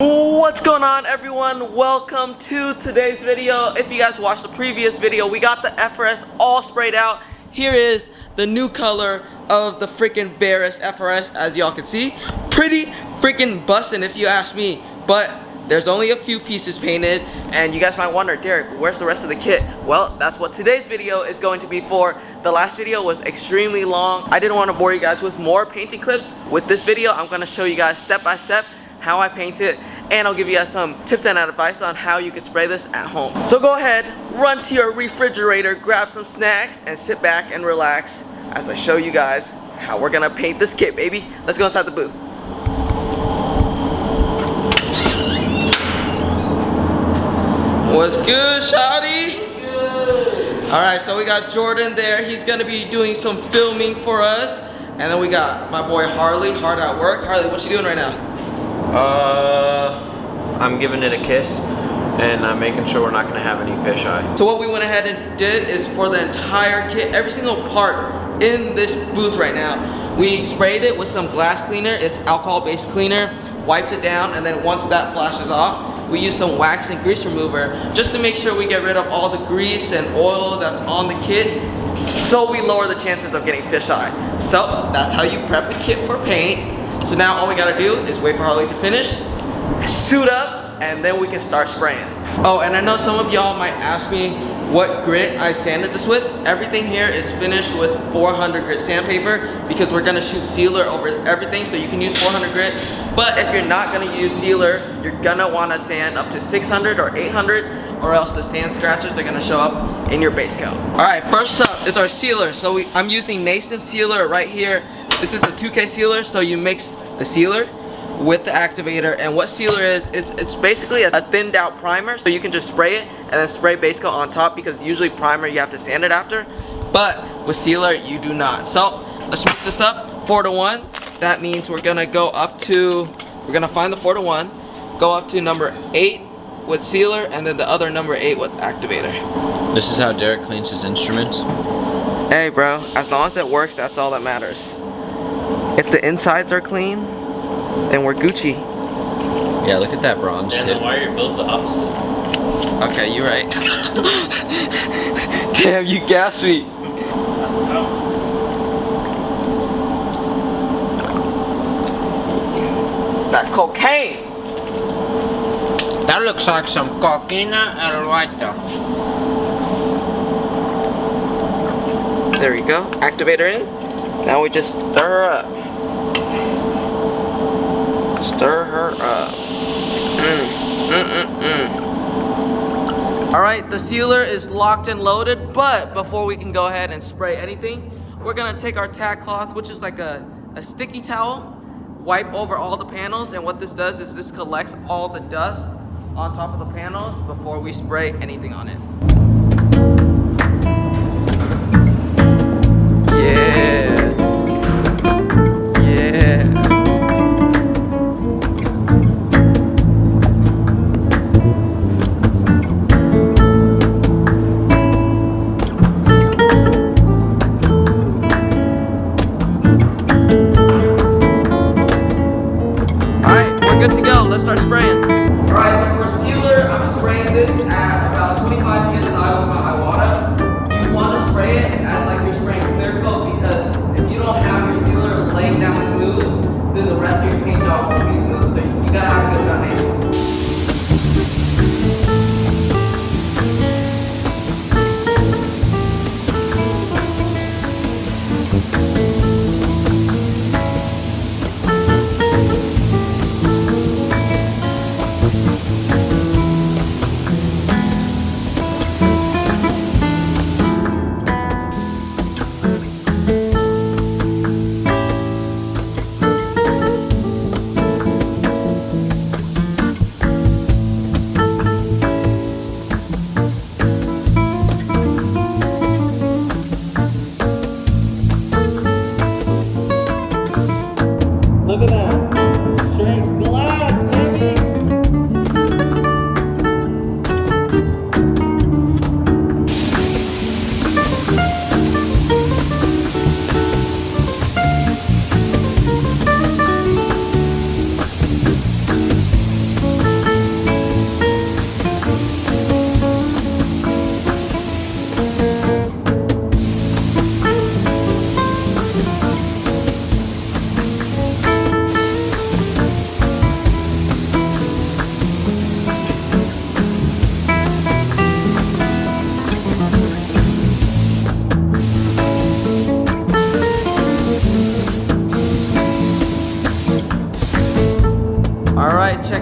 What's going on, everyone? Welcome to today's video. If you guys watched the previous video, we got the FRS all sprayed out. Here is the new color of the freaking Barris FRS, as y'all can see. Pretty freaking bussin' if you ask me, but there's only a few pieces painted, and you guys might wonder, Derek, where's the rest of the kit? Well, that's what today's video is going to be for. The last video was extremely long. I didn't want to bore you guys with more painting clips. With this video, I'm going to show you guys step by step how I paint it, and I'll give you guys some tips and advice on how you can spray this at home. So go ahead, run to your refrigerator, grab some snacks, and sit back and relax as I show you guys how we're gonna paint this kit, baby. Let's go inside the booth. What's good, shawty? Good. All right, so we got Jordan there. He's gonna be doing some filming for us. And then we got my boy Harley, hard at work. Harley, what you doing right now? I'm giving it a kiss, and I'm making sure we're not gonna have any fisheye. So what we went ahead and did is for the entire kit, every single part in this booth right now, we sprayed it with some glass cleaner. It's alcohol-based cleaner, wiped it down, and then once that flashes off, we use some wax and grease remover just to make sure we get rid of all the grease and oil that's on the kit, so we lower the chances of getting fisheye. So that's how you prep the kit for paint. So now all we gotta do is wait for Harley to finish, suit up, and then we can start spraying. Oh, and I know some of y'all might ask me what grit I sanded this with. Everything here is finished with 400 grit sandpaper because we're gonna shoot sealer over everything, so you can use 400 grit. But if you're not gonna use sealer, you're gonna wanna sand up to 600 or 800, or else the sand scratches are gonna show up in your base coat. All right, first up is our sealer. So I'm using Nason sealer right here. This is a 2K sealer, so you mix the sealer with the activator. And what sealer is, it's basically a thinned out primer, so you can just spray it and then spray base coat on top, because usually primer you have to sand it after, but with sealer you do not. So let's mix this up 4-to-1. That means we're gonna find the 4-to-1, go up to number 8 with sealer, and then the other number 8 with activator. This is how Derek cleans his instruments. Hey bro, as long as it works, that's all that matters. If the insides are clean, then we're Gucci. Yeah, look at that bronze tip. Then why are your bills the opposite? Okay, you're right. Damn, you gassed me. That cocaine. That looks like some cocaine right there. There we go. Activator in. Now we just stir her up. Stir her up. Alright, the sealer is locked and loaded, but before we can go ahead and spray anything, we're gonna take our tack cloth, which is like a sticky towel, wipe over all the panels, and what this does is this collects all the dust on top of the panels before we spray anything on it. Good to go. Let's start spraying. Alright, so for sealer, I'm spraying this at about 25 psi with my Iwata. You want to spray it as like you're spraying clear coat, because if you don't have your sealer laying down smooth, then the rest of your paint job won't be smooth. So you gotta have a good foundation.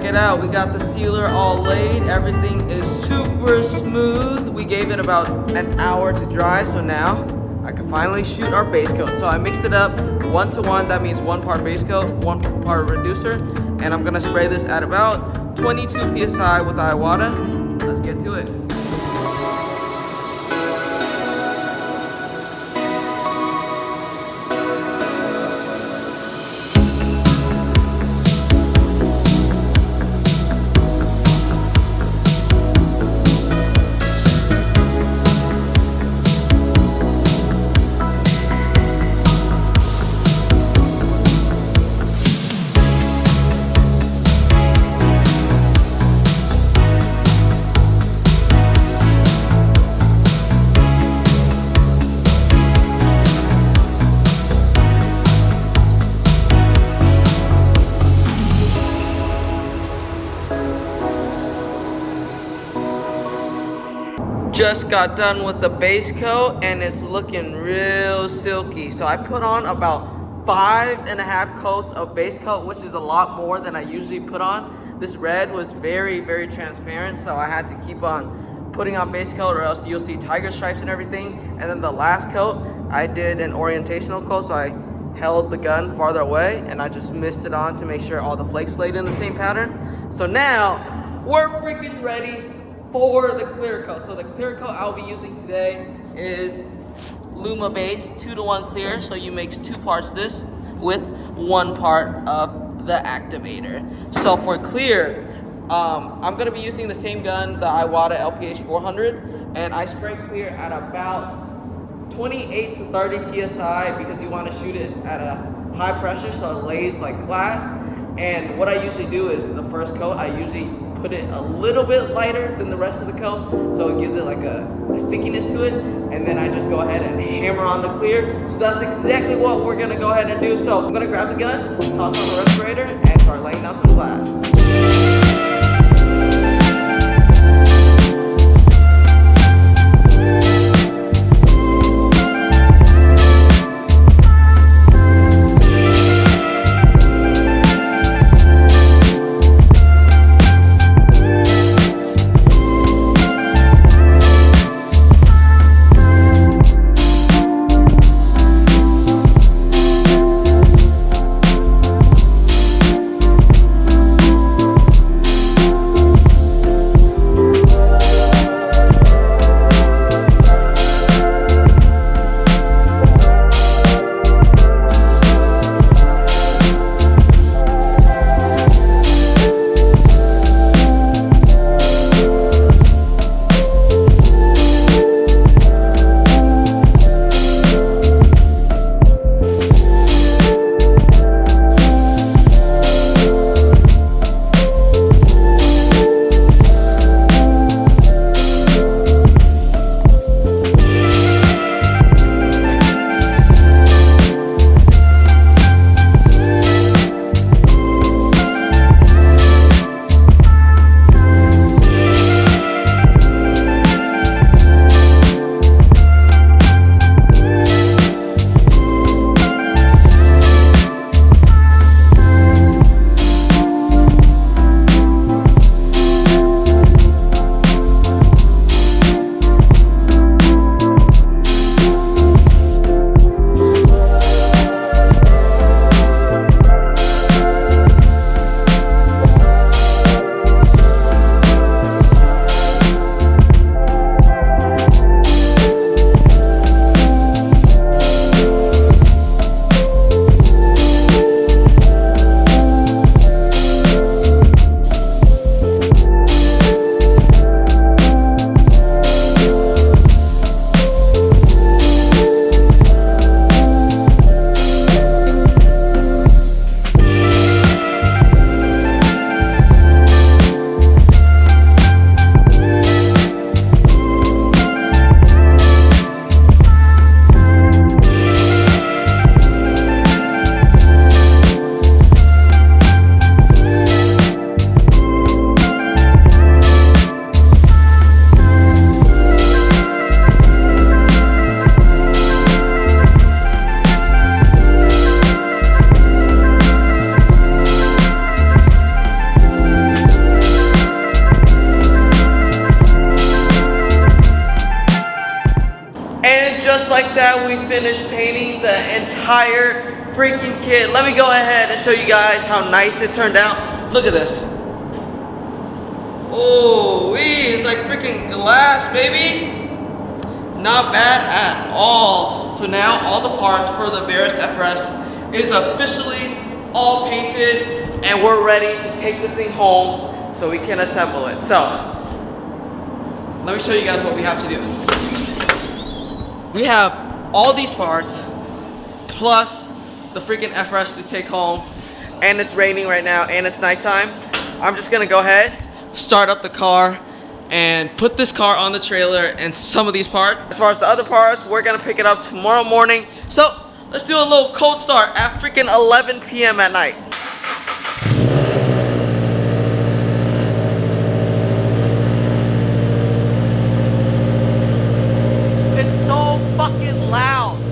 it out. We got the sealer all laid. Everything is super smooth. We gave it about an hour to dry, so now I can finally shoot our base coat. So I mixed it up 1-to-1. That means 1 part base coat, 1 part reducer. And I'm gonna spray this at about 22 PSI with Iwata. Let's get to it. Just got done with the base coat and it's looking real silky. So I put on about 5.5 coats of base coat, which is a lot more than I usually put on. This red was very, very transparent, so I had to keep on putting on base coat or else you'll see tiger stripes and everything. And then the last coat, I did an orientational coat, so I held the gun farther away and I just missed it on to make sure all the flakes laid in the same pattern. So now we're freaking ready for the clear coat. So the clear coat I'll be using today is Luma base 2-to-1 clear. So you mix 2 parts this with 1 part of the activator. So for clear, I'm gonna be using the same gun, the Iwata LPH 400, and I spray clear at about 28 to 30 PSI because you want to shoot it at a high pressure so it lays like glass. And what I usually do is the first coat, I usually put it a little bit lighter than the rest of the coat so it gives it like a stickiness to it, and then I just go ahead and hammer on the clear. So that's exactly what we're gonna go ahead and do. So I'm gonna grab the gun, toss on the respirator, and start laying down some glass. that, we finished painting the entire freaking kit. Let me go ahead and show you guys how nice it turned out. Look at this. Oh, it's like freaking glass, baby. Not bad at all. So now all the parts for the Veris FRS is officially all painted, and we're ready to take this thing home so we can assemble it. So let me show you guys what we have to do. We have all these parts plus the freaking FRS to take home, and it's raining right now and it's nighttime. I'm just gonna go ahead, start up the car, and put this car on the trailer and some of these parts. As far as the other parts, we're gonna pick it up tomorrow morning. So let's do a little cold start at freaking 11 p.m. at night. It's so fucking loud.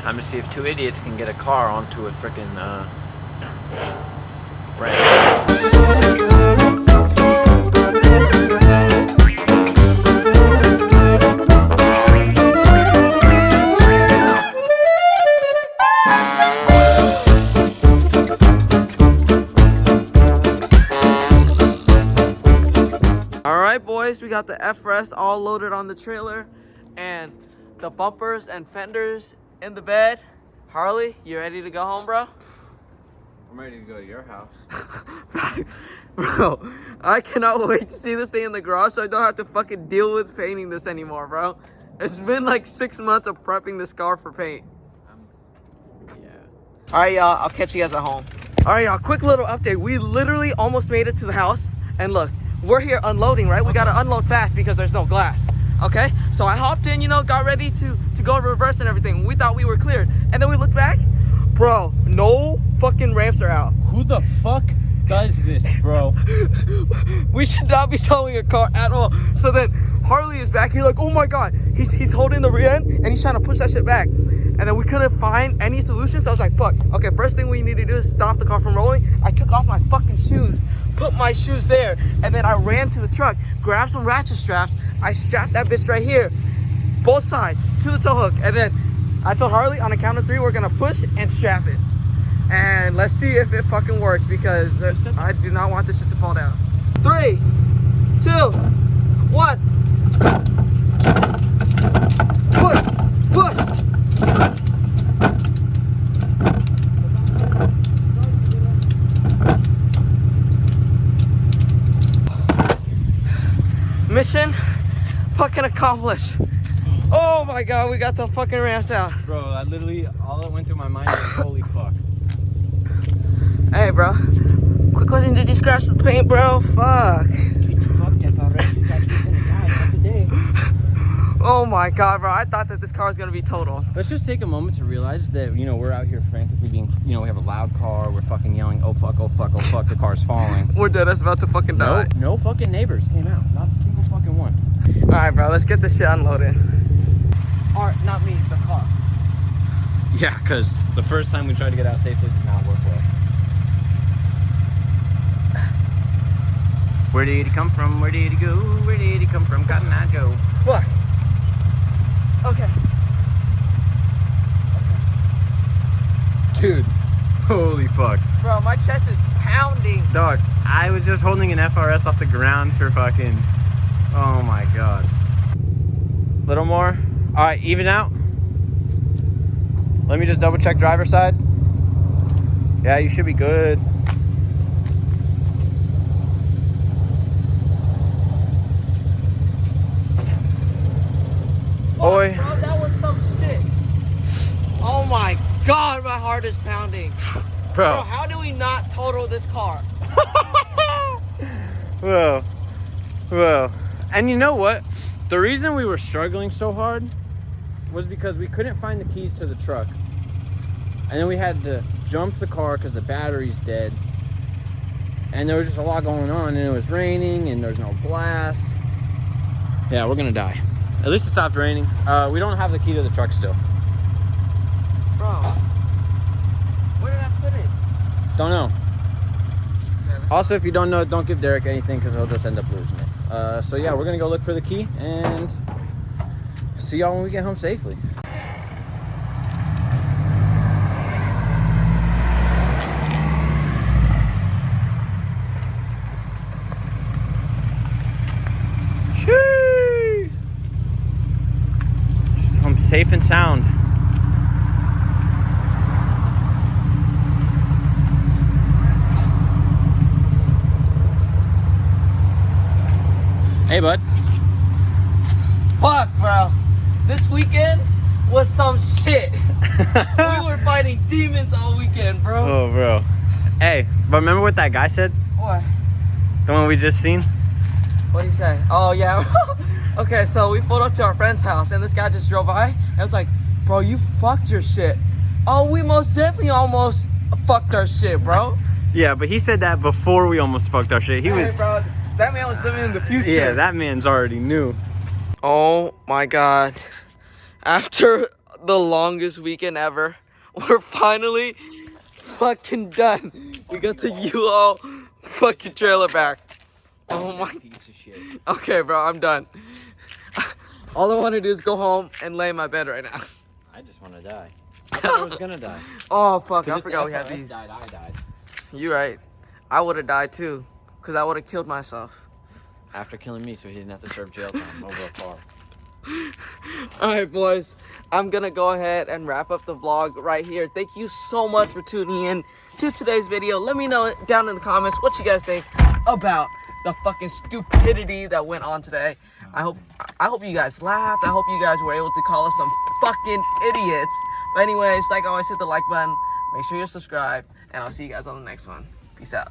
Time to see if two idiots can get a car onto a frickin' ramp. Alright boys, we got the FRS all loaded on the trailer and the bumpers and fenders in the bed. Harley, you ready to go home, bro? I'm ready to go to your house. Bro, I cannot wait to see this thing in the garage so I don't have to fucking deal with painting this anymore, bro. It's been like 6 months of prepping this car for paint. Yeah. Alright y'all, I'll catch you guys at home. Alright y'all, quick little update. We literally almost made it to the house, and look, we're here unloading, right? We gotta unload fast because there's no glass. Okay, so I hopped in, you know, got ready to go reverse and everything. We thought we were cleared, and then we looked back, bro, no fucking ramps are out. Who the fuck does this, bro? We should not be towing a car at all. So then Harley is back. He's like, oh my god, he's holding the rear end and he's trying to push that shit back. And then we couldn't find any solution, so I was like, fuck. Okay, first thing we need to do is stop the car from rolling. I took off my fucking shoes, put my shoes there, and then I ran to the truck, grabbed some ratchet straps. I strapped that bitch right here, both sides, to the tow hook. And then I told Harley, on a count of 3, we're gonna push and strap it. And let's see if it fucking works, because I do not want this shit to fall down. 3, 2, 1. Push, push. Mission fucking accomplished. Oh my god, we got the fucking ramps out. Bro, I literally, all that went through my mind was holy fuck. Hey bro, quick question, did you scratch the paint, bro? Fuck. Oh my god, bro, I thought that this car was gonna be total. Let's just take a moment to realize that, you know, we're out here frantically being, you know, we have a loud car, we're fucking yelling, oh fuck, oh fuck, oh fuck, the car's falling. We're dead, that's about to fucking die. No fucking neighbors came out, not a single fucking one. Alright bro, let's get this shit unloaded. Or, not me, the car. Yeah, because the first time we tried to get out safely did not work well. Where did he come from? Where did he go? Where did he come from? Cotton Eye Joe. What? Okay. Dude, holy fuck. Bro, my chest is pounding. Dog, I was just holding an FRS off the ground for fucking, oh my god. Little more. All right, even out. Let me just double check driver's side. Yeah, you should be good. Oi. Bro, that was some shit. Oh my god, my heart is pounding. Bro, Bro. how do we not total this car? Whoa. Whoa. And you know what? The reason we were struggling so hard was because we couldn't find the keys to the truck. And then we had to jump the car because the battery's dead. And there was just a lot going on, and it was raining, and there's no glass. Yeah, we're gonna die. At least it stopped raining. We don't have the key to the truck still. Bro, where did I put it? Don't know. Also, if you don't know, don't give Derek anything because he'll just end up losing it. So yeah, we're gonna go look for the key and see y'all when we get home safely. Shoo! Just home safe and sound. Hey, bud. Fuck, bro. This weekend was some shit. We were fighting demons all weekend, bro. Oh, bro. Hey, but remember what that guy said? What? The one we just seen? What'd he say? Oh, yeah. Okay, so we pulled up to our friend's house, and this guy just drove by, and I was like, bro, you fucked your shit. Oh, we most definitely almost fucked our shit, bro. Yeah, but he said that before we almost fucked our shit. He Hey, was... bro, that man was living in the future. Yeah, that man's already knew. Oh my god. After the longest weekend ever, we're finally fucking done. We got the U-Haul fucking trailer back. Oh my. Piece of shit. Okay, bro, I'm done. All I want to do is go home and lay in my bed right now. I just want to die. I thought I was gonna die. Oh fuck, I If the forgot we had FRS these. died, I died. You right. I would have died too, because I would have killed myself. After killing me, so he didn't have to serve jail time over a car. Alright, boys, I'm gonna go ahead and wrap up the vlog right here. Thank you so much for tuning in to today's video. Let me know down in the comments what you guys think about the fucking stupidity that went on today. I hope you guys laughed. I hope you guys were able to call us some fucking idiots. But anyways, like always, hit the like button, make sure you're subscribed, and I'll see you guys on the next one. Peace out.